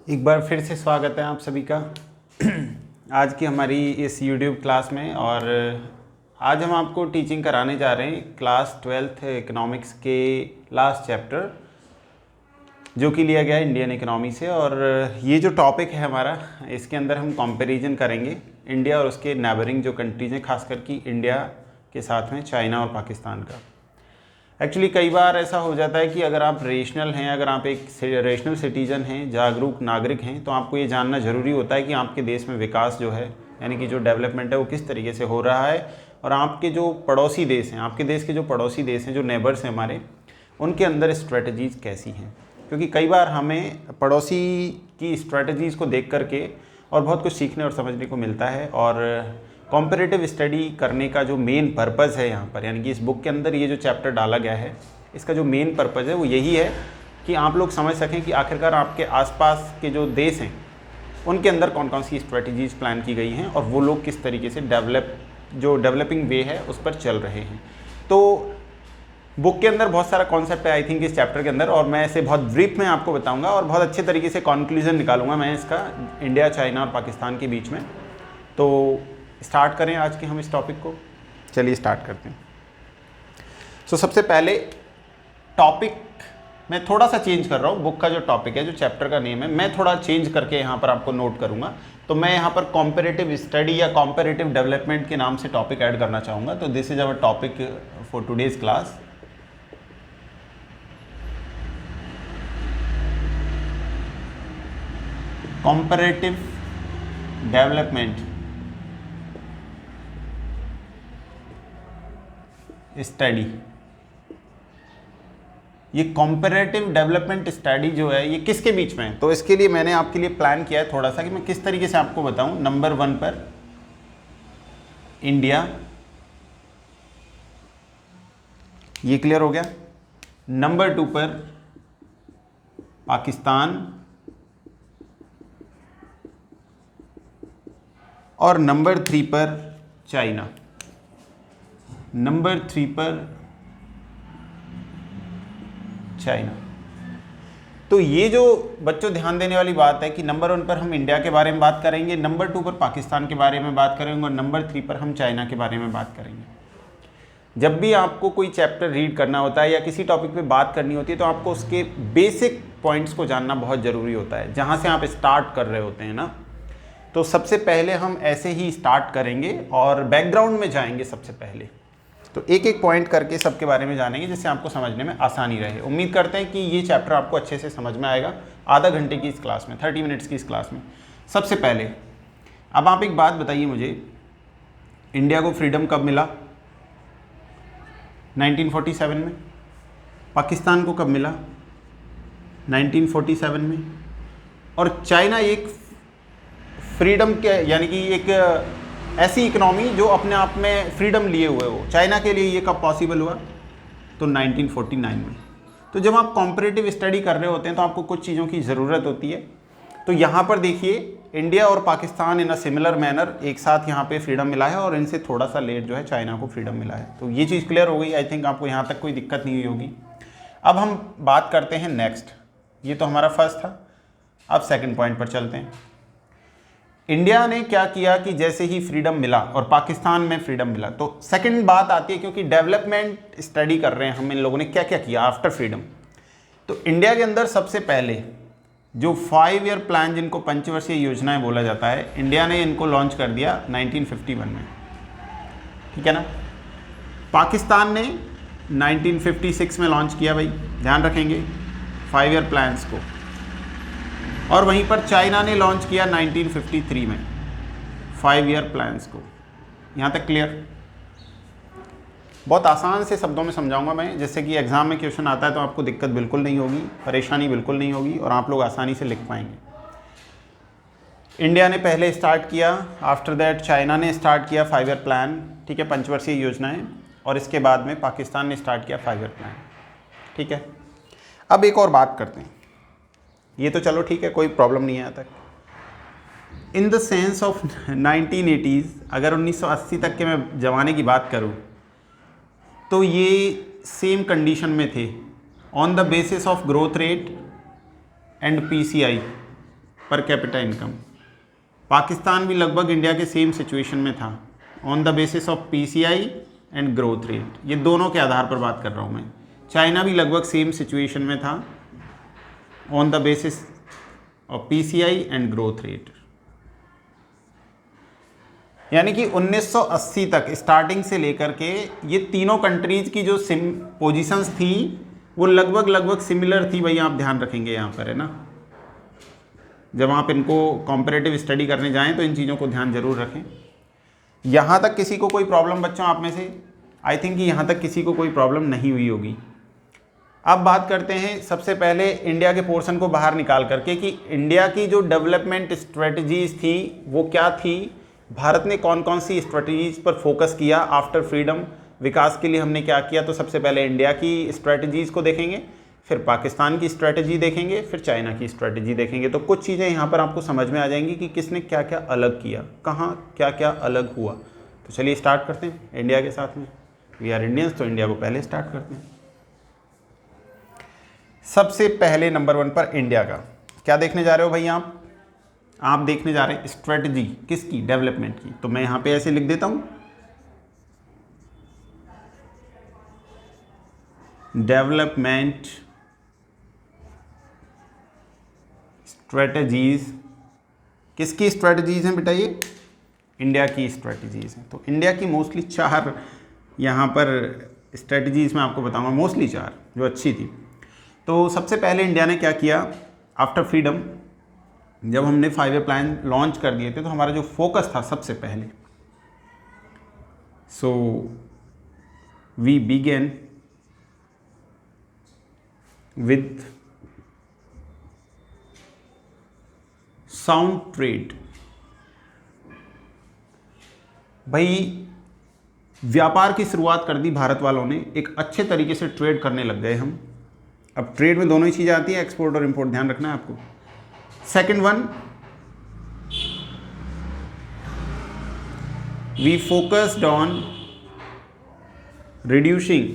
एक बार फिर से स्वागत है आप सभी का आज की हमारी इस YouTube क्लास में। और आज हम आपको टीचिंग कराने जा रहे हैं क्लास 12th इकोनॉमिक्स के लास्ट चैप्टर, जो कि लिया गया है इंडियन इकोनॉमी से। और ये जो टॉपिक है हमारा, इसके अंदर हम कंपैरिजन करेंगे इंडिया और उसके नेबरिंग जो कंट्रीज़ हैं, खासकर कि इंडिया के साथ में चाइना और पाकिस्तान का। एक्चुअली कई बार ऐसा हो जाता है कि अगर आप रेशनल हैं, अगर आप एक रेशनल सिटीज़न हैं, जागरूक नागरिक हैं, तो आपको ये जानना ज़रूरी होता है कि आपके देश में विकास जो है, यानी कि जो डेवलपमेंट है, वो किस तरीके से हो रहा है। और आपके जो पड़ोसी देश हैं, आपके देश के जो पड़ोसी देश हैं, जो नेबर्स हैं हमारे, उनके अंदर स्ट्रेटजीज़ कैसी हैं। क्योंकि कई बार हमें पड़ोसी की स्ट्रेटजीज़ को देख करके और बहुत कुछ सीखने और समझने को मिलता है। और कॉम्परेटिव स्टडी करने का जो मेन पर्पज़ है यहाँ पर, यानी कि इस बुक के अंदर ये जो चैप्टर डाला गया है, इसका जो मेन पर्पज़ है वो यही है कि आप लोग समझ सकें कि आखिरकार आपके आसपास के जो देश हैं, उनके अंदर कौन कौन सी स्ट्रेटजीज़ प्लान की गई हैं और वो लोग किस तरीके से डेवलपिंग वे है उस पर चल रहे हैं। तो बुक के अंदर बहुत सारा कॉन्सेप्ट है आई थिंक इस चैप्टर के अंदर, और मैं इसे बहुत ब्रीफ में आपको बताऊंगा और बहुत अच्छे तरीके से कंक्लूजन निकालूंगा मैं इसका इंडिया, चाइना और पाकिस्तान के बीच में। तो स्टार्ट करें आज के हम इस टॉपिक को। चलिए स्टार्ट करते हैं। सबसे पहले टॉपिक मैं थोड़ा सा चेंज कर रहा हूँ। बुक का जो टॉपिक है, जो चैप्टर का नेम है, मैं थोड़ा चेंज करके यहाँ पर आपको नोट करूँगा। तो मैं यहाँ पर कॉम्परेटिव स्टडी या कॉम्परेटिव डेवलपमेंट के नाम से टॉपिक ऐड करना चाहूँगा। तो this is our topic for today's class. Comparative development study. ये कॉम्परेटिव डेवलपमेंट स्टडी जो है, ये किसके बीच में है? तो इसके लिए मैंने आपके लिए प्लान किया है थोड़ा सा कि मैं किस तरीके से आपको बताऊं। नंबर 1 पर इंडिया, ये क्लियर हो गया। नंबर 2 पर पाकिस्तान, और नंबर 3 पर चाइना। नंबर 3 पर चाइना। तो ये जो बच्चों ध्यान देने वाली बात है कि नंबर 1 पर हम इंडिया के बारे में बात करेंगे, नंबर 2 पर पाकिस्तान के बारे में बात करेंगे, और नंबर 3 पर हम चाइना के बारे में बात करेंगे। जब भी आपको कोई चैप्टर रीड करना होता है या किसी टॉपिक पे बात करनी होती है, तो आपको उसके बेसिक पॉइंट्स को जानना बहुत ज़रूरी होता है, जहाँ से आप स्टार्ट कर रहे होते हैं ना। तो सबसे पहले हम ऐसे ही स्टार्ट करेंगे और बैकग्राउंड में जाएंगे सबसे पहले। तो एक एक पॉइंट करके सबके बारे में जानेंगे, जिससे आपको समझने में आसानी रहे। उम्मीद करते हैं कि ये चैप्टर आपको अच्छे से समझ में आएगा आधा घंटे की इस क्लास में, 30 मिनट्स की इस क्लास में। सबसे पहले अब आप एक बात बताइए मुझे, इंडिया को फ्रीडम कब मिला? 1947 में। पाकिस्तान को कब मिला? 1947 में। और चाइना एक फ्रीडम के, यानी कि एक ऐसी इकोनॉमी जो अपने आप में फ्रीडम लिए हुए हो, चाइना के लिए ये कब पॉसिबल हुआ? तो 1949 में। तो जब आप कॉम्परेटिव स्टडी कर रहे होते हैं तो आपको कुछ चीज़ों की ज़रूरत होती है। तो यहाँ पर देखिए, इंडिया और पाकिस्तान इन अ सिमिलर मैनर एक साथ यहाँ पे फ्रीडम मिला है, और इनसे थोड़ा सा लेट जो है चाइना को फ्रीडम मिला है। तो ये चीज़ क्लियर हो गई। आई थिंक आपको यहाँ तक कोई दिक्कत नहीं हुई होगी। अब हम बात करते हैं नेक्स्ट। ये तो हमारा फर्स्ट था। अब सेकेंड पॉइंट पर चलते हैं। इंडिया ने क्या किया कि जैसे ही फ्रीडम मिला और पाकिस्तान में फ्रीडम मिला, तो सेकंड बात आती है, क्योंकि डेवलपमेंट स्टडी कर रहे हैं हम, इन लोगों ने क्या क्या किया आफ्टर फ्रीडम। तो इंडिया के अंदर सबसे पहले जो 5 ईयर प्लान, जिनको पंचवर्षीय योजनाएं बोला जाता है, इंडिया ने इनको लॉन्च कर दिया 1951 में, ठीक है ना। पाकिस्तान ने 1956 में लॉन्च किया, भाई ध्यान रखेंगे 5 ईयर प्लान्स को। और वहीं पर चाइना ने लॉन्च किया 1953 में 5 ईयर प्लान्स को। यहाँ तक क्लियर? बहुत आसान से शब्दों में समझाऊंगा मैं, जिससे कि एग्ज़ाम में क्वेश्चन आता है तो आपको दिक्कत बिल्कुल नहीं होगी, परेशानी बिल्कुल नहीं होगी, और आप लोग आसानी से लिख पाएंगे। इंडिया ने पहले स्टार्ट किया, आफ्टर दैट चाइना ने स्टार्ट किया 5 ईयर प्लान, ठीक है, पंचवर्षीय योजनाएँ, और इसके बाद में पाकिस्तान ने स्टार्ट किया 5 ईयर प्लान, ठीक है। अब एक और बात करते हैं। ये तो चलो ठीक है, कोई प्रॉब्लम नहीं है यहाँ तक। In the sense of 1980s, अगर 1980 तक के मैं ज़माने की बात करूँ, तो ये सेम कंडीशन में थे, on the basis of growth rate and PCI, per capita income. Pakistan भी लगभग इंडिया के सेम सिचुएशन में था on the basis of PCI and growth rate, ये दोनों के आधार पर बात कर रहा हूँ मैं। चाइना भी लगभग सेम सिचुएशन में था on the basis of PCI and growth rate. यानी कि 1980 तक स्टार्टिंग से लेकर के ये तीनों कंट्रीज की जो पोजीशंस थी वो लगभग सिमिलर थी। भैया आप ध्यान रखेंगे यहाँ पर, है ना, जब आप इनको कॉम्परेटिव स्टडी करने जाएं तो इन चीज़ों को ध्यान जरूर रखें। यहाँ तक किसी को कोई प्रॉब्लम बच्चों आप में से? आई थिंक कि यहाँ तक किसी को कोई प्रॉब्लम नहीं हुई होगी। अब बात करते हैं सबसे पहले इंडिया के पोर्शन को बाहर निकाल करके कि इंडिया की जो डेवलपमेंट स्ट्रेटजीज थी वो क्या थी, भारत ने कौन कौन सी स्ट्रेटजीज पर फोकस किया आफ्टर फ्रीडम, विकास के लिए हमने क्या किया। तो सबसे पहले इंडिया की स्ट्रेटजीज को देखेंगे, फिर पाकिस्तान की स्ट्रेटजी देखेंगे, फिर चाइना की स्ट्रेटजी देखेंगे। तो कुछ चीज़ें यहाँ पर आपको समझ में आ जाएंगी कि किसने क्या क्या अलग किया, कहाँ क्या क्या अलग हुआ। तो चलिए स्टार्ट करते हैं इंडिया के साथ में। वी आर इंडियंस, तो इंडिया को पहले स्टार्ट करते हैं। सबसे पहले नंबर 1 पर इंडिया का क्या देखने जा रहे हो भाई आप देखने जा रहे हैं स्ट्रेटजी किसकी, डेवलपमेंट की। तो मैं यहाँ पे ऐसे लिख देता हूँ, डेवलपमेंट स्ट्रेटजीज। किसकी स्ट्रेटजीज हैं बेटा? ये इंडिया की स्ट्रेटजीज हैं। तो इंडिया की मोस्टली 4 यहाँ पर स्ट्रेटजीज मैं आपको बताऊंगा, मोस्टली 4 जो अच्छी थी। तो सबसे पहले इंडिया ने क्या किया आफ्टर फ्रीडम, जब हमने 5 ईयर प्लान लॉन्च कर दिए थे तो हमारा जो फोकस था सबसे पहले, so we begin with sound trade. भाई व्यापार की शुरुआत कर दी भारत वालों ने, एक अच्छे तरीके से ट्रेड करने लग गए हम। अब ट्रेड में दोनों ही चीज़ें आती हैं, एक्सपोर्ट और इंपोर्ट, ध्यान रखना है आपको। Second one, we focused on reducing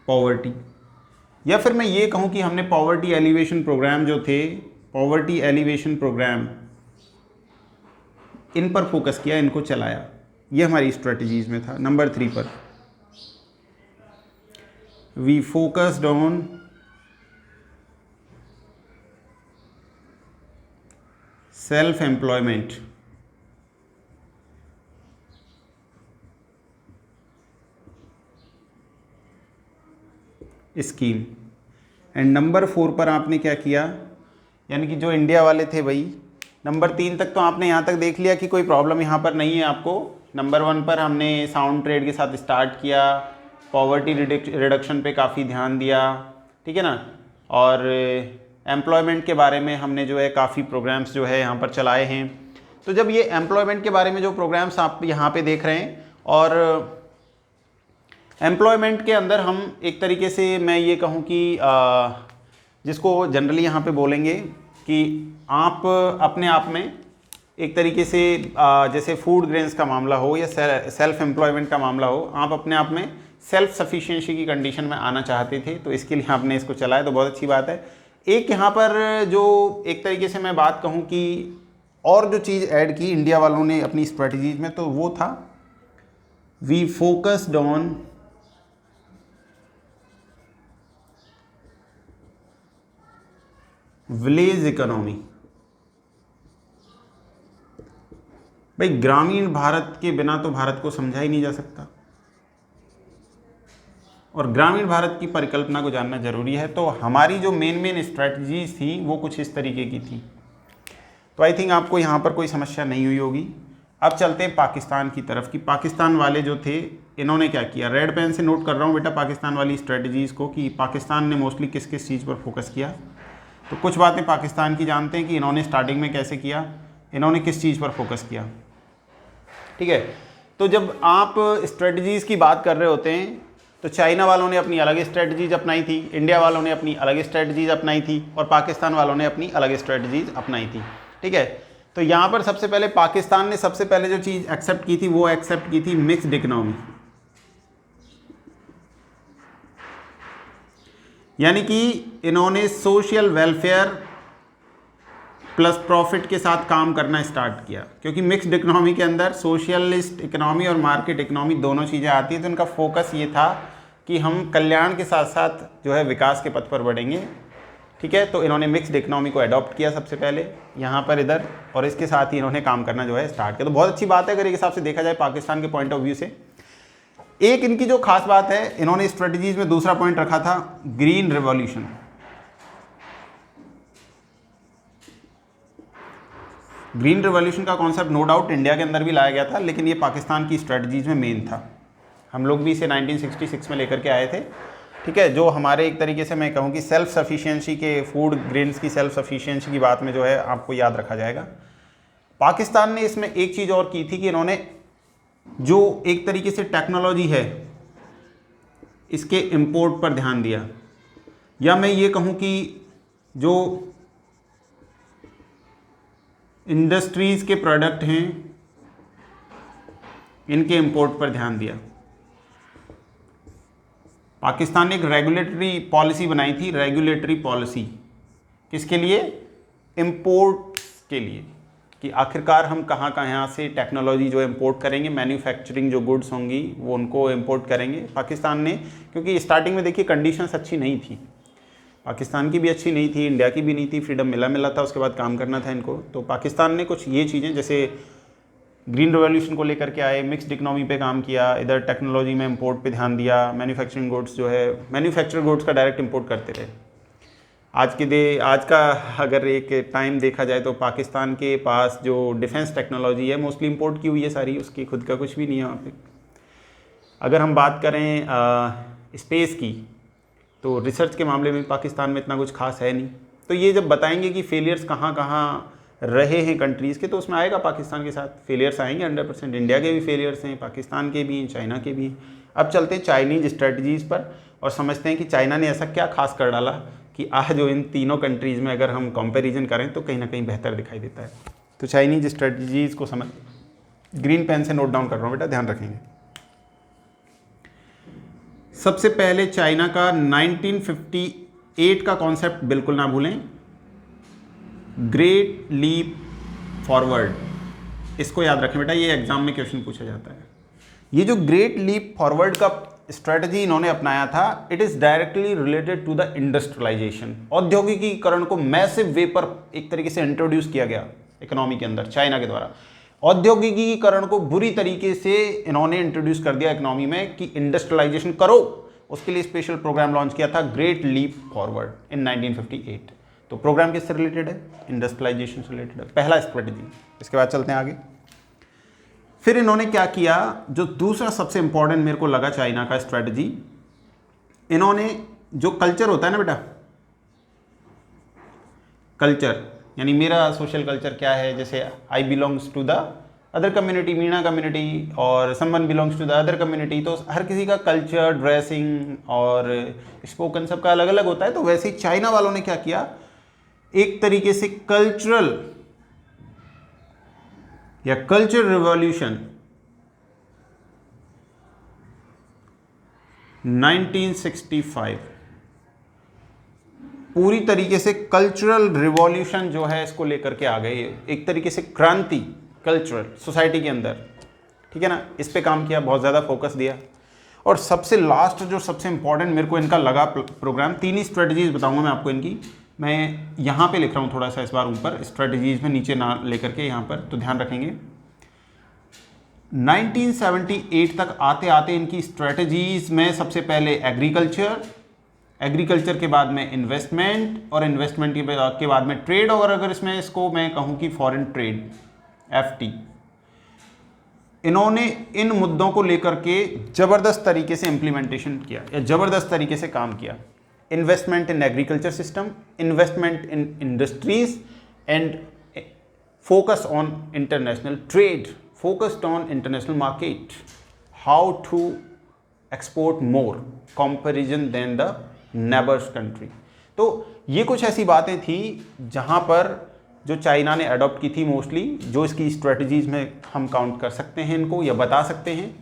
poverty, या फिर मैं ये कहूं कि हमने पॉवर्टी एलिवेशन प्रोग्राम जो थे, पॉवर्टी एलिवेशन प्रोग्राम, इन पर फोकस किया, इनको चलाया। ये हमारी स्ट्रेटजीज में था। नंबर 3 पर we focused on self employment scheme. And number 4 पर आपने क्या किया, यानी कि जो इंडिया वाले थे भाई, नंबर 3 तक तो आपने यहाँ तक देख लिया कि कोई प्रॉब्लम यहाँ पर नहीं है आपको। नंबर 1 पर हमने साउंड ट्रेड के साथ स्टार्ट किया, पॉवर्टी रिडक्शन पे काफ़ी ध्यान दिया, ठीक है ना, और एम्प्लॉयमेंट के बारे में हमने जो है काफ़ी प्रोग्राम्स जो है यहाँ पर चलाए हैं। तो जब ये एम्प्लॉयमेंट के बारे में जो प्रोग्राम्स आप यहाँ पे देख रहे हैं, और एम्प्लॉयमेंट के अंदर हम एक तरीके से मैं ये कहूँ कि जिसको जनरली यहाँ पे बोलेंगे कि आप अपने आप में एक तरीके से जैसे फूड ग्रेन्स का मामला हो या सेल्फ एम्प्लॉयमेंट का मामला हो, आप अपने आप में सेल्फ सफिशिएंसी की कंडीशन में आना चाहते थे, तो इसके लिए आपने इसको चलाया, तो बहुत अच्छी बात है। एक यहाँ पर जो एक तरीके से मैं बात कहूँ कि और जो चीज़ ऐड की इंडिया वालों ने अपनी स्ट्रेटजीज में, तो वो था we focused on village economy. भाई ग्रामीण भारत के बिना तो भारत को समझा ही नहीं जा सकता, और ग्रामीण भारत की परिकल्पना को जानना जरूरी है। तो हमारी जो मेन स्ट्रेटजीज थी वो कुछ इस तरीके की थी। तो आई थिंक आपको यहाँ पर कोई समस्या नहीं हुई होगी। अब चलते हैं पाकिस्तान की तरफ कि पाकिस्तान वाले जो थे इन्होंने क्या किया। रेड पेन से नोट कर रहा हूँ बेटा पाकिस्तान वाली स्ट्रेटजीज़ को कि पाकिस्तान ने मोस्टली किस किस चीज़ पर फोकस किया। तो कुछ बातें पाकिस्तान की जानते हैं कि इन्होंने स्टार्टिंग में कैसे किया, इन्होंने किस चीज़ पर फोकस किया, ठीक है। तो जब आप स्ट्रेटजीज़ की बात कर रहे होते हैं तो चाइना वालों ने अपनी अलग स्ट्रेटजीज अपनाई थी, इंडिया वालों ने अपनी अलग स्ट्रेटजीज अपनाई थी, और पाकिस्तान वालों ने अपनी अलग स्ट्रेटजीज अपनाई थी, ठीक है। तो यहाँ पर सबसे पहले पाकिस्तान ने सबसे पहले जो चीज़ एक्सेप्ट की थी वो एक्सेप्ट की थी मिक्स्ड इकोनॉमी। यानी कि इन्होंने सोशल वेलफेयर प्लस प्रॉफिट के साथ काम करना स्टार्ट किया, क्योंकि मिक्स्ड इकोनॉमी के अंदर सोशलिस्ट इकोनॉमी और मार्केट इकोनॉमी दोनों चीज़ें आती हैं। तो उनका फोकस ये था कि हम कल्याण के साथ साथ जो है विकास के पथ पर बढ़ेंगे। ठीक है, तो इन्होंने मिक्स्ड इकोनॉमी को अडॉप्ट किया सबसे पहले यहाँ पर इधर, और इसके साथ ही इन्होंने काम करना जो है स्टार्ट किया। तो बहुत अच्छी बात है अगर एक हिसाब से देखा जाए पाकिस्तान के पॉइंट ऑफ व्यू से। एक इनकी जो खास बात है, इन्होंने स्ट्रेटजीज में दूसरा पॉइंट रखा था ग्रीन रिवॉल्यूशन। ग्रीन रिवॉल्यूशन का कॉन्सेप्ट नो डाउट इंडिया के अंदर भी लाया गया था, लेकिन ये पाकिस्तान की स्ट्रेटजीज में मेन था। हम लोग भी इसे 1966 में लेकर के आए थे। ठीक है, जो हमारे एक तरीके से मैं कहूँ कि सेल्फ सफिशिएंसी के, फूड ग्रेन्स की सेल्फ सफिशिएंसी की बात में जो है आपको याद रखा जाएगा। पाकिस्तान ने इसमें एक चीज़ और की थी कि इन्होंने जो एक तरीके से टेक्नोलॉजी है इसके इंपोर्ट पर ध्यान दिया, या मैं ये कहूँ कि जो इंडस्ट्रीज़ के प्रोडक्ट हैं इनके इंपोर्ट पर ध्यान दिया। पाकिस्तान ने एक रेगुलेटरी पॉलिसी बनाई थी, रेगुलेटरी पॉलिसी किसके लिए? इंपोर्ट्स के लिए, कि आखिरकार हम कहाँ कहाँ से टेक्नोलॉजी जो इंपोर्ट करेंगे, मैन्युफैक्चरिंग जो गुड्स होंगी वो उनको इंपोर्ट करेंगे। पाकिस्तान ने, क्योंकि स्टार्टिंग में देखिए कंडीशंस अच्छी नहीं थी, पाकिस्तान की भी अच्छी नहीं थी, इंडिया की भी नहीं थी, फ्रीडम मिला था, उसके बाद काम करना था इनको। तो पाकिस्तान ने कुछ ये चीज़ें जैसे ग्रीन रिवॉल्यूशन को लेकर के आए, मिक्स्ड इकोनॉमी पे काम किया, इधर टेक्नोलॉजी में इंपोर्ट पे ध्यान दिया, मैन्युफैक्चरिंग गुड्स जो है मैन्युफैक्चर गुड्स का डायरेक्ट इंपोर्ट करते रहे। आज का अगर एक टाइम देखा जाए तो पाकिस्तान के पास जो डिफेंस टेक्नोलॉजी है मोस्टली इंपोर्ट की हुई है सारी, उसकी खुद का कुछ भी नहीं है वहाँ पे। अगर हम बात करें स्पेस की, तो रिसर्च के मामले में पाकिस्तान में इतना कुछ खास है नहीं। तो ये जब बताएंगे कि फेलियर्स कहाँ कहाँ रहे हैं कंट्रीज़ के, तो उसमें आएगा पाकिस्तान के साथ फेलियर्स आएंगे 100%। इंडिया के भी फेलियर्स हैं, पाकिस्तान के भी हैं, चाइना के भी हैं। अब चलते हैं चाइनीज स्ट्रेटजीज़ पर और समझते हैं कि चाइना ने ऐसा क्या खास कर डाला कि आज जो इन तीनों कंट्रीज़ में अगर हम कंपैरिजन करें तो कहीं ना कहीं बेहतर दिखाई देता है। तो चाइनीज स्ट्रेटजीज़ को समझ, ग्रीन पेन से नोट डाउन कर रहा हूँ बेटा, ध्यान रखेंगे। सबसे पहले चाइना का 1958 का कॉन्सेप्ट बिल्कुल ना भूलें, ग्रेट लीप फॉरवर्ड, इसको याद रखें बेटा, ये एग्जाम में क्वेश्चन पूछा जाता है। ये जो ग्रेट लीप फॉरवर्ड का स्ट्रेटजी इन्होंने अपनाया था, it is directly related to the industrialization. औद्योगिकीकरण को मैसिव वे पर एक तरीके से इंट्रोड्यूस किया गया इकोनॉमी के अंदर चाइना के द्वारा। औद्योगिकीकरण को बुरी तरीके से इन्होंने इंट्रोड्यूस कर दिया इकोनॉमी में कि इंडस्ट्रियलाइजेशन करो, उसके लिए स्पेशल प्रोग्राम लॉन्च किया था ग्रेट लीप फॉरवर्ड इन 1958। तो प्रोग्राम किससे रिलेटेड है? इंडस्ट्रियलाइजेशन से रिलेटेड है, पहला स्ट्रेटजी। इसके बाद चलते हैं आगे। फिर इन्होंने क्या किया, जो दूसरा सबसे इंपॉर्टेंट मेरे को लगा चाइना का स्ट्रेटजी, इन्होंने जो कल्चर होता है ना बेटा, कल्चर यानी मेरा सोशल कल्चर क्या है, जैसे I belongs to the other community, Meena community, और someone belongs to the other community. तो हर किसी का कल्चर, ड्रेसिंग और स्पोकन सबका अलग अलग होता है। तो वैसे ही चाइना वालों ने क्या किया, एक तरीके से कल्चरल या कल्चर रिवॉल्यूशन 1965, पूरी तरीके से कल्चरल रिवॉल्यूशन जो है इसको लेकर के आ गए, एक तरीके से क्रांति कल्चरल सोसाइटी के अंदर। ठीक है ना, इस पे काम किया, बहुत ज़्यादा फोकस दिया। और सबसे लास्ट जो सबसे इंपॉर्टेंट मेरे को इनका लगा प्रोग्राम, तीन ही स्ट्रेटजीज बताऊंगा मैं आपको इनकी। मैं यहाँ पे लिख रहा हूँ थोड़ा सा इस बार ऊपर, स्ट्रेटजीज में नीचे ना लेकर के यहाँ पर, तो ध्यान रखेंगे। 1978 तक आते आते इनकी स्ट्रेटजीज में सबसे पहले एग्रीकल्चर के बाद में इन्वेस्टमेंट, और इन्वेस्टमेंट के बाद में ट्रेड, और अगर इसमें इसको मैं कहूँ कि फॉरेन ट्रेड FT, इन्होंने इन मुद्दों को लेकर के ज़बरदस्त तरीके से इम्प्लीमेंटेशन किया या ज़बरदस्त तरीके से काम किया। Investment in agriculture system, investment in industries, and focus on international trade, focused on international market, how to export more comparison than the neighbours country. तो ये कुछ ऐसी बातें थी जहाँ पर जो चाइना ने अडॉप्ट की थी मोस्टली, जो इसकी स्ट्रेटजीज में हम काउंट कर सकते हैं इनको या बता सकते हैं।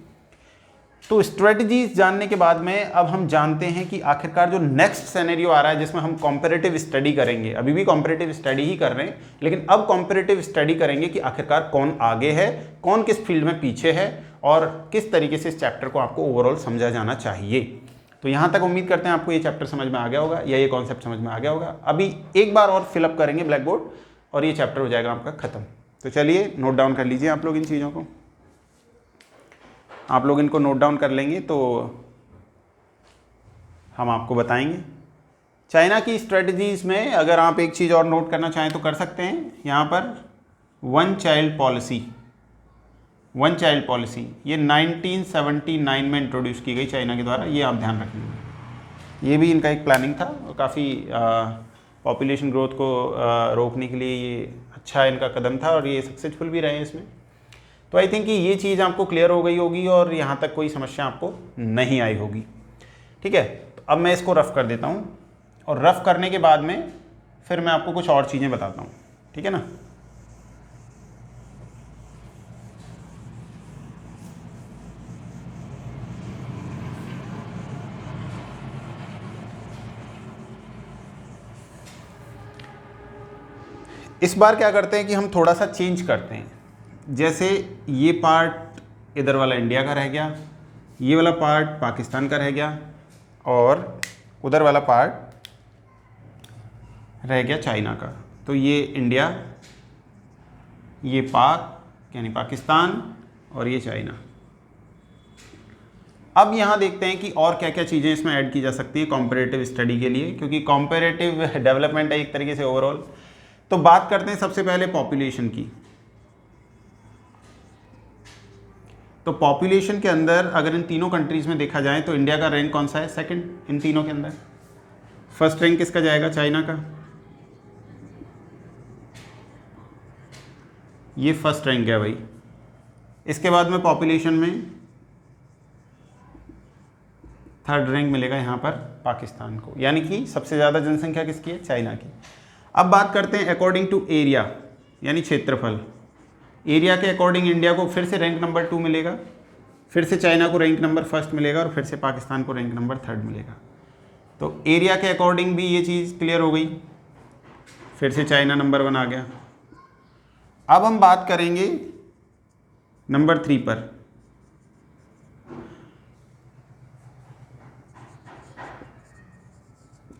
तो स्ट्रेटजीज जानने के बाद में अब हम जानते हैं कि आखिरकार जो नेक्स्ट सिनेरियो आ रहा है जिसमें हम कॉम्परेटिव स्टडी करेंगे, अभी भी कॉम्परेटिव स्टडी ही कर रहे हैं लेकिन अब कॉम्परेटिव स्टडी करेंगे कि आखिरकार कौन आगे है, कौन किस फील्ड में पीछे है और किस तरीके से इस चैप्टर को आपको ओवरऑल समझा जाना चाहिए। तो यहाँ तक उम्मीद करते हैं आपको ये चैप्टर समझ में आ गया होगा या ये कॉन्सेप्ट समझ में आ गया होगा। अभी एक बार और फिलअप करेंगे ब्लैक बोर्ड और ये चैप्टर हो जाएगा आपका खत्म। तो चलिए नोट डाउन कर लीजिए आप लोग इन चीज़ों को, आप लोग इनको नोट डाउन कर लेंगे तो हम आपको बताएंगे। चाइना की स्ट्रेटजीज में अगर आप एक चीज़ और नोट करना चाहें तो कर सकते हैं। यहाँ पर वन चाइल्ड पॉलिसी ये 1979 में इंट्रोड्यूस की गई चाइना के द्वारा, ये आप ध्यान रखेंगे। ये भी इनका एक प्लानिंग था और काफ़ी पॉपुलेशन ग्रोथ को रोकने के लिए ये अच्छा इनका कदम था और ये सक्सेसफुल भी रहे हैं इसमें। तो आई थिंक कि ये चीज़ आपको क्लियर हो गई होगी और यहाँ तक कोई समस्या आपको नहीं आई होगी। ठीक है, तो अब मैं इसको रफ़ कर देता हूँ और रफ़ करने के बाद में फिर मैं आपको कुछ और चीज़ें बताता हूँ। ठीक है ना। इस बार क्या करते हैं कि हम थोड़ा सा चेंज करते हैं। जैसे ये पार्ट इधर वाला इंडिया का रह गया, ये वाला पार्ट पाकिस्तान का रह गया और उधर वाला पार्ट रह गया चाइना का। तो ये इंडिया, ये पाक यानी पाकिस्तान और ये चाइना। अब यहाँ देखते हैं कि और क्या क्या चीज़ें इसमें ऐड की जा सकती है कॉम्परेटिव स्टडी के लिए, क्योंकि कॉम्परेटिव डेवलपमेंट है एक तरीके से ओवरऑल। तो बात करते हैं सबसे पहले पॉपुलेशन की। तो पॉपुलेशन के अंदर अगर इन तीनों कंट्रीज में देखा जाए तो इंडिया का रैंक कौन सा है? सेकंड इन तीनों के अंदर। फर्स्ट रैंक किसका जाएगा? चाइना का। ये फर्स्ट रैंक है भाई। इसके बाद में पॉपुलेशन में थर्ड रैंक मिलेगा यहाँ पर पाकिस्तान को, यानी कि सबसे ज़्यादा जनसंख्या किसकी है? चाइना की। अब बात करते हैं अकॉर्डिंग टू एरिया यानी क्षेत्रफल। एरिया के अकॉर्डिंग इंडिया को फिर से रैंक नंबर 2 मिलेगा, फिर से चाइना को रैंक नंबर 1 मिलेगा और फिर से पाकिस्तान को रैंक नंबर 3 मिलेगा। तो एरिया के अकॉर्डिंग भी ये चीज़ क्लियर हो गई, फिर से चाइना नंबर 1 आ गया। अब हम बात करेंगे नंबर 3 पर।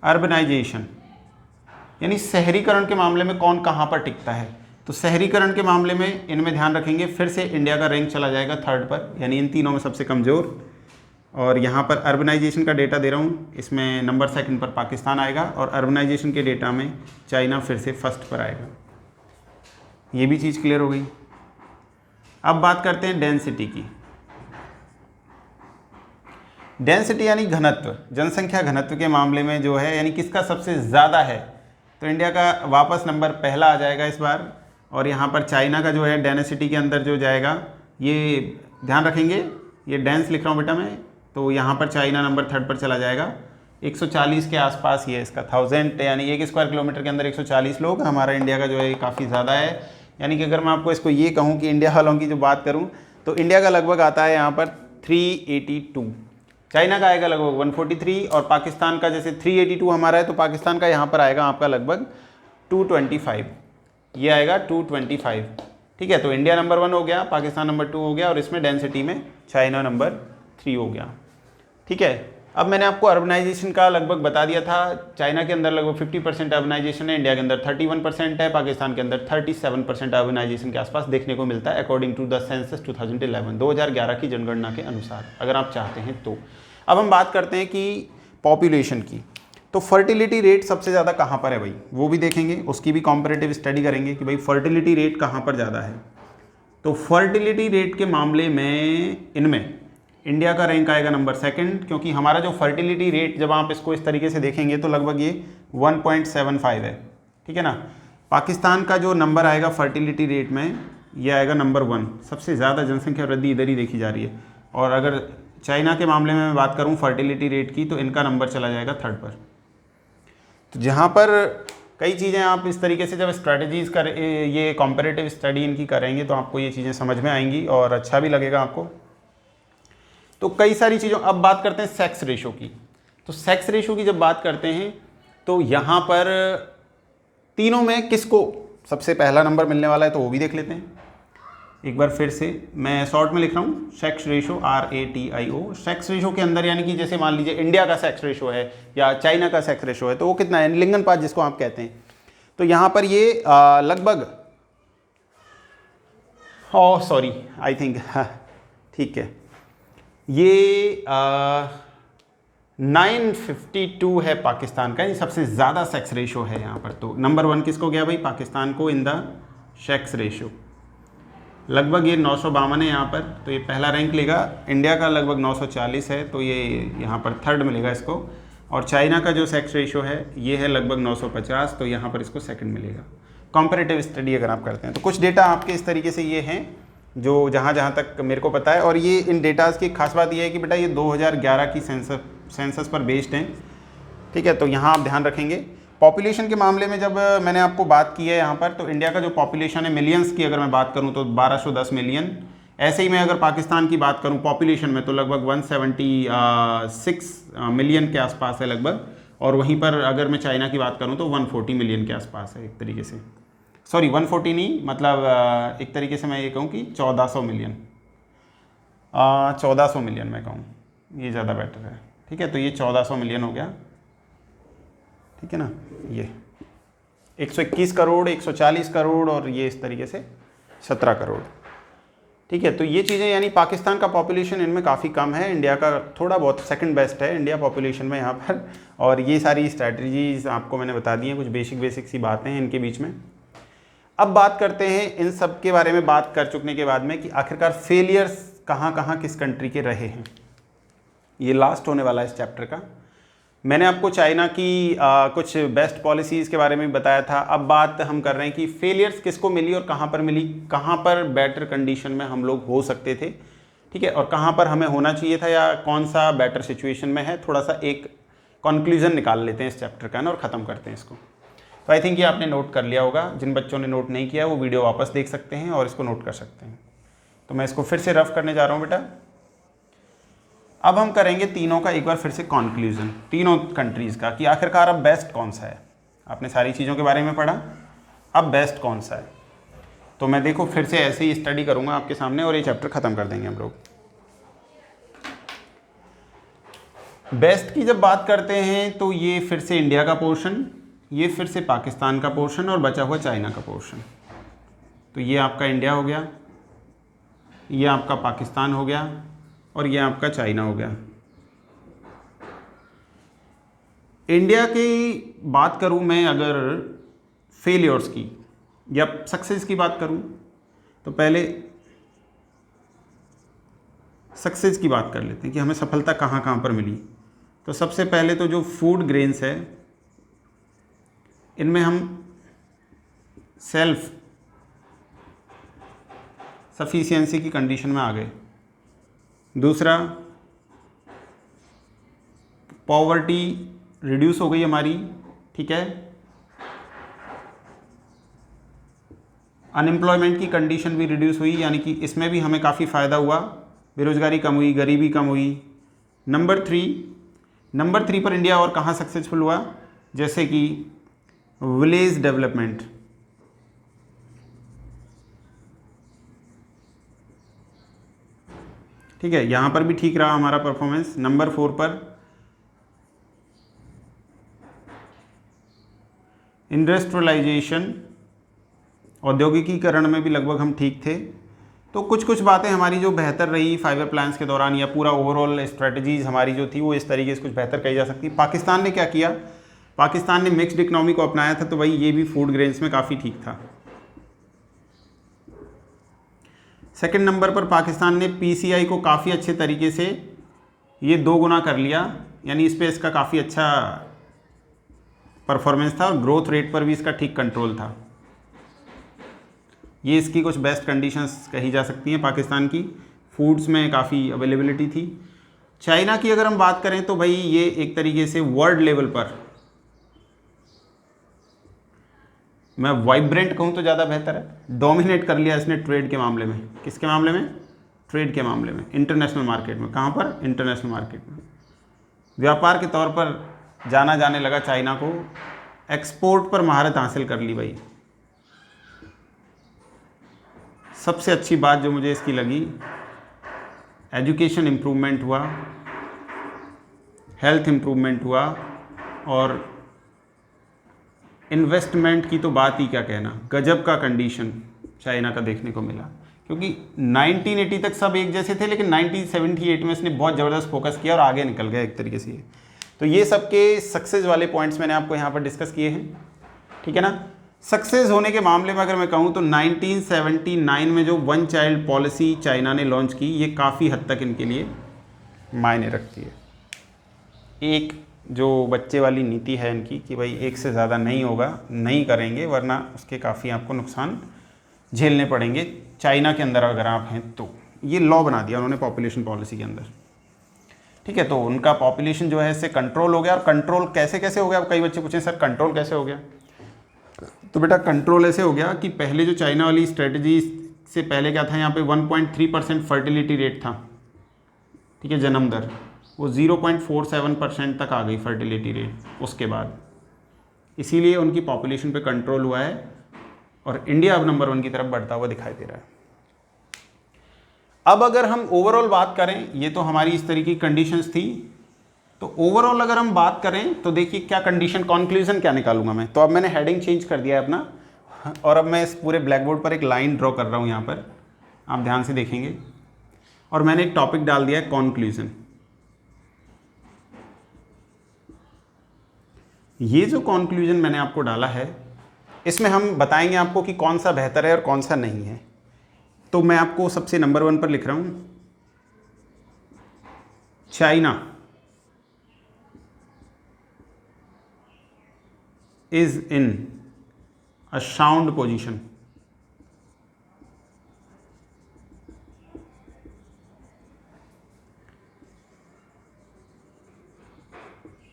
अर्बनाइजेशन यानी शहरीकरण के मामले में कौन कहाँ पर टिकता है। तो शहरीकरण के मामले में इनमें ध्यान रखेंगे, फिर से इंडिया का रैंक चला जाएगा 3rd पर, यानी इन तीनों में सबसे कमज़ोर। और यहाँ पर अर्बनाइजेशन का डेटा दे रहा हूँ, इसमें नंबर 2 पर पाकिस्तान आएगा और अर्बनाइजेशन के डेटा में चाइना फिर से 1st पर आएगा। ये भी चीज़ क्लियर हो गई। अब बात करते हैं डेंसिटी की। डेंसिटी यानी घनत्व, जनसंख्या घनत्व के मामले में जो है यानी किसका सबसे ज़्यादा है, तो इंडिया का वापस नंबर पहला आ जाएगा इस बार। और यहाँ पर चाइना का जो है डेंसिटी के अंदर जो जाएगा, ये ध्यान रखेंगे, ये डेंस लिख रहा हूँ बेटा मैं, तो यहाँ पर चाइना नंबर 3rd पर चला जाएगा। 140 के आसपास ये इसका 1000 यानी 1 स्क्वायर किलोमीटर के अंदर 140 लोग। हमारा इंडिया का जो है काफ़ी ज़्यादा है, यानी कि अगर मैं आपको इसको ये कहूँ कि इंडिया वालों की जो बात करूँ तो इंडिया का लगभग आता है यहाँ पर 382, चाइना का आएगा लगभग 143 और पाकिस्तान का जैसे 382 हमारा है तो पाकिस्तान का यहाँ पर आएगा आपका लगभग 225, ये आएगा 225। ठीक है, तो इंडिया नंबर 1 हो गया, पाकिस्तान नंबर 2 हो गया और इसमें डेंसिटी में चाइना नंबर 3 हो गया। ठीक है, अब मैंने आपको अर्बनाइजेशन का लगभग बता दिया था। चाइना के अंदर लगभग 50% अर्बनाइजेशन है, इंडिया के अंदर 31% है, पाकिस्तान के अंदर 37% अर्बनाइजेशन के आसपास देखने को मिलता है अकॉर्डिंग टू द सेंसस 2011 की जनगणना के अनुसार, अगर आप चाहते हैं तो। अब हम बात करते हैं कि पॉपुलेशन की। तो फर्टिलिटी रेट सबसे ज़्यादा कहाँ पर है भाई, वो भी देखेंगे, उसकी भी कॉम्परेटिव स्टडी करेंगे कि भाई फर्टिलिटी रेट कहाँ पर ज़्यादा है। तो फर्टिलिटी रेट के मामले में इनमें इंडिया का रैंक आएगा नंबर 2, क्योंकि हमारा जो फर्टिलिटी रेट जब आप इसको इस तरीके से देखेंगे तो लगभग ये 1.75 है। ठीक है ना। पाकिस्तान का जो नंबर आएगा फर्टिलिटी रेट में ये आएगा नंबर 1, सबसे ज़्यादा जनसंख्या वृद्धि इधर ही देखी जा रही है। और अगर चाइना के मामले में मैं बात करूं फर्टिलिटी रेट की तो इनका नंबर चला जाएगा 3rd पर। तो जहाँ पर कई चीज़ें आप इस तरीके से जब स्ट्रैटेजीज़ कर ये कॉम्परेटिव स्टडी इनकी करेंगे तो आपको ये चीज़ें समझ में आएंगी और अच्छा भी लगेगा आपको। तो कई सारी चीज़ों, अब बात करते हैं सेक्स रेशो की। तो सेक्स रेशो की जब बात करते हैं तो यहाँ पर तीनों में किसको सबसे पहला नंबर मिलने वाला है, तो वो भी देख लेते हैं एक बार फिर से। मैं शॉर्ट में लिख रहा हूँ sex ratio, RATIO। Sex ratio के अंदर यानी कि जैसे मान लीजिए इंडिया का सेक्स रेशो है या चाइना का सेक्स रेशो है, तो वो कितना है, लिंगानुपात जिसको आप कहते हैं। तो यहाँ पर ये लगभग, सॉरी आई थिंक, ठीक है, ये 952 है पाकिस्तान का, ये सबसे ज़्यादा सेक्स रेशो है यहाँ पर। तो नंबर 1 किसको गया भाई, पाकिस्तान को इन द सेक्स रेशो। लगभग ये 952 है यहाँ पर, तो ये पहला रैंक लेगा। इंडिया का लगभग 940 है, तो ये यहाँ पर थर्ड मिलेगा इसको। और चाइना का जो सेक्स रेशो है ये है लगभग 950, तो यहाँ पर इसको सेकंड मिलेगा। कंपैरेटिव स्टडी अगर आप करते हैं तो कुछ डेटा आपके इस तरीके से ये हैं जो जहाँ तक मेरे को पता है। और ये इन डेटाज़ की खास बात ये है कि बेटा ये 2011 की सेंसस पर बेस्ड हैं, ठीक है। तो यहाँ आप ध्यान रखेंगे। पॉपुलेशन के मामले में जब मैंने आपको बात की है यहाँ पर, तो इंडिया का जो पॉपुलेशन है मिलियंस की अगर मैं बात करूँ तो 1210 मिलियन। ऐसे ही मैं अगर पाकिस्तान की बात करूँ पॉपुलेशन में तो लगभग 176 मिलियन के आसपास है लगभग। और वहीं पर अगर मैं चाइना की बात करूँ तो 140 मिलियन के आसपास है एक तरीके से। सॉरी 140 नहीं, मतलब एक तरीके से मैं ये कहूँ कि 1400 मिलियन, 1400 मिलियन मैं कहूँ, ये ज़्यादा बेटर है, ठीक है। तो ये 1400 मिलियन हो गया, ठीक है ना। ये 121 करोड़, 140 करोड़ और ये इस तरीके से 17 करोड़, ठीक है। तो ये चीज़ें यानी पाकिस्तान का पॉपुलेशन इनमें काफ़ी कम है, इंडिया का थोड़ा बहुत सेकंड बेस्ट है इंडिया पॉपुलेशन में यहाँ पर। और ये सारी स्ट्रैटेजीज़ आपको मैंने बता दी हैं, कुछ बेसिक सी बातें हैं इनके बीच में। अब बात करते हैं इन सब के बारे में बात कर चुकने के बाद में कि आखिरकार फेलियर्स कहाँ कहाँ किस कंट्री के रहे हैं। ये लास्ट होने वाला है इस चैप्टर का। मैंने आपको चाइना की कुछ बेस्ट पॉलिसीज़ के बारे में बताया था। अब बात हम कर रहे हैं कि फेलियर्स किसको मिली और कहाँ पर मिली, कहाँ पर बेटर कंडीशन में हम लोग हो सकते थे, ठीक है, और कहाँ पर हमें होना चाहिए था या कौन सा बेटर सिचुएशन में है। थोड़ा सा एक कंक्लूजन निकाल लेते हैं इस चैप्टर का ना और ख़त्म करते हैं इसको। तो आई थिंक ये आपने नोट कर लिया होगा। जिन बच्चों ने नोट नहीं किया वो वीडियो वापस देख सकते हैं और इसको नोट कर सकते हैं। तो मैं इसको फिर से रफ करने जा रहा हूँ बेटा। अब हम करेंगे तीनों का एक बार फिर से कंक्लूजन, तीनों कंट्रीज़ का, कि आखिरकार अब बेस्ट कौन सा है। आपने सारी चीज़ों के बारे में पढ़ा, अब बेस्ट कौन सा है। तो मैं देखो फिर से ऐसे ही स्टडी करूँगा आपके सामने और ये चैप्टर ख़त्म कर देंगे हम लोग। बेस्ट की जब बात करते हैं तो ये फिर से इंडिया का पोर्शन, ये फिर से पाकिस्तान का पोर्शन और बचा हुआ चाइना का पोर्शन। तो ये आपका इंडिया हो गया, ये आपका पाकिस्तान हो गया और ये आपका चाइना हो गया। इंडिया की बात करूं मैं अगर फेलियर्स की या सक्सेस की बात करूं तो पहले सक्सेस की बात कर लेते हैं कि हमें सफलता कहाँ कहाँ पर मिली। तो सबसे पहले तो जो फूड ग्रेन्स है इनमें हम सेल्फ सफिशिएंसी की कंडीशन में आ गए। दूसरा, पॉवर्टी रिड्यूस हो गई हमारी, ठीक है। अनएम्प्लॉयमेंट की कंडीशन भी रिड्यूस हुई, यानी कि इसमें भी हमें काफ़ी फ़ायदा हुआ, बेरोज़गारी कम हुई, गरीबी कम हुई। नंबर थ्री पर इंडिया और कहाँ सक्सेसफुल हुआ, जैसे कि विलेज डेवलपमेंट, ठीक है, यहाँ पर भी ठीक रहा हमारा परफॉर्मेंस। नंबर 4 पर इंडस्ट्रियलाइजेशन, औद्योगिकीकरण में भी लगभग हम ठीक थे। तो कुछ कुछ बातें हमारी जो बेहतर रही 5 ईयर प्लान्स के दौरान या पूरा ओवरऑल स्ट्रेटजीज हमारी जो थी वो इस तरीके से कुछ बेहतर कही जा सकती। पाकिस्तान ने क्या किया, पाकिस्तान ने मिक्स्ड इकोनॉमी को अपनाया था, तो भाई ये भी फूड ग्रेन्स में काफ़ी ठीक था। सेकंड नंबर पर पाकिस्तान ने पीसीआई को काफ़ी अच्छे तरीके से ये 2 गुना कर लिया, यानी इस पे इसका काफ़ी अच्छा परफॉर्मेंस था और ग्रोथ रेट पर भी इसका ठीक कंट्रोल था। ये इसकी कुछ बेस्ट कंडीशंस कही जा सकती हैं पाकिस्तान की। फूड्स में काफ़ी अवेलेबिलिटी थी। चाइना की अगर हम बात करें तो भाई ये एक तरीके से वर्ल्ड लेवल पर मैं वाइब्रेंट कहूँ तो ज़्यादा बेहतर है, डोमिनेट कर लिया इसने ट्रेड के मामले में। किसके मामले में, ट्रेड के मामले में, इंटरनेशनल मार्केट में। कहाँ पर? इंटरनेशनल मार्केट में। व्यापार के तौर पर जाना जाने लगा चाइना को, एक्सपोर्ट पर महारत हासिल कर ली भाई। सबसे अच्छी बात जो मुझे इसकी लगी, एजुकेशन इम्प्रूवमेंट हुआ, हेल्थ इम्प्रूवमेंट हुआ, और इन्वेस्टमेंट की तो बात ही क्या कहना, गजब का कंडीशन चाइना का देखने को मिला। क्योंकि 1980 तक सब एक जैसे थे, लेकिन 1978 में इसने बहुत ज़बरदस्त फोकस किया और आगे निकल गया एक तरीके से। तो ये सबके सक्सेस वाले पॉइंट्स मैंने आपको यहाँ पर डिस्कस किए हैं, ठीक है ना। सक्सेस होने के मामले में अगर मैं कहूँ तो 1979 में जो वन चाइल्ड पॉलिसी चाइना ने लॉन्च की, ये काफ़ी हद तक इनके लिए मायने रखती है। एक जो बच्चे वाली नीति है इनकी कि भाई एक से ज़्यादा नहीं होगा, नहीं करेंगे, वरना उसके काफ़ी आपको नुकसान झेलने पड़ेंगे चाइना के अंदर अगर आप हैं तो। ये लॉ बना दिया उन्होंने पॉपुलेशन पॉलिसी के अंदर, ठीक है। तो उनका पॉपुलेशन जो है इससे कंट्रोल हो गया। और कंट्रोल कैसे कैसे हो गया? अब कई बच्चे पूछें सर कंट्रोल कैसे हो गया? तो बेटा कंट्रोल ऐसे हो गया कि पहले जो चाइना वाली स्ट्रेटजी से पहले क्या था, यहाँ पे 1.3% फर्टिलिटी रेट था, ठीक है, जन्म दर, वो 0.47% तक आ गई फर्टिलिटी रेट उसके बाद। इसीलिए उनकी पॉपुलेशन पे कंट्रोल हुआ है और इंडिया अब नंबर 1 की तरफ बढ़ता हुआ दिखाई दे रहा है। अब अगर हम ओवरऑल बात करें, ये तो हमारी इस तरीके की कंडीशंस थी, तो ओवरऑल अगर हम बात करें तो देखिए क्या कंडीशन, कंक्लूजन क्या निकालूंगा मैं। तो अब मैंने हेडिंग चेंज कर दिया है अपना, और अब मैं इस पूरे ब्लैक बोर्ड पर एक लाइन ड्रॉ कर रहा हूँ यहाँ पर, आप ध्यान से देखेंगे, और मैंने एक टॉपिक डाल दिया है कंक्लूजन। ये जो कंक्लूजन मैंने आपको डाला है, इसमें हम बताएंगे आपको कि कौन सा बेहतर है और कौन सा नहीं है। तो मैं आपको सबसे नंबर 1 पर लिख रहा हूँ, China is in a sound position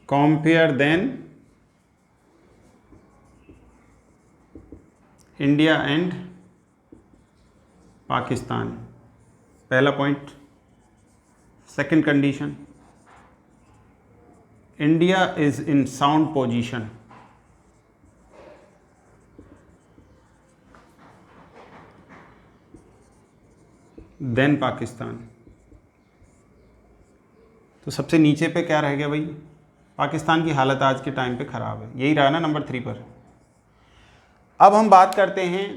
compare than India and Pakistan। पहला point. Second condition, India is in sound position than Pakistan. तो सबसे नीचे पे क्या रह गया भाई? पाकिस्तान की हालत आज के टाइम पे ख़राब है, यही रहा ना नंबर 3 पर। अब हम बात करते हैं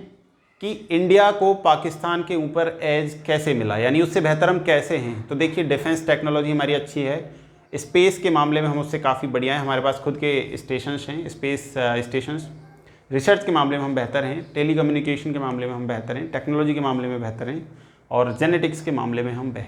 कि इंडिया को पाकिस्तान के ऊपर एज कैसे मिला, यानी उससे बेहतर हम कैसे हैं। तो देखिए डिफेंस टेक्नोलॉजी हमारी अच्छी है, स्पेस के मामले में हम उससे काफ़ी बढ़िया हैं, हमारे पास खुद के स्टेशंस हैं, स्पेस स्टेशंस। रिसर्च के मामले में हम बेहतर हैं, टेलीकम्युनिकेशन के मामले में हम बेहतर हैं, टेक्नोलॉजी के मामले में बेहतर हैं, और जेनेटिक्स के मामले में हम बेहतर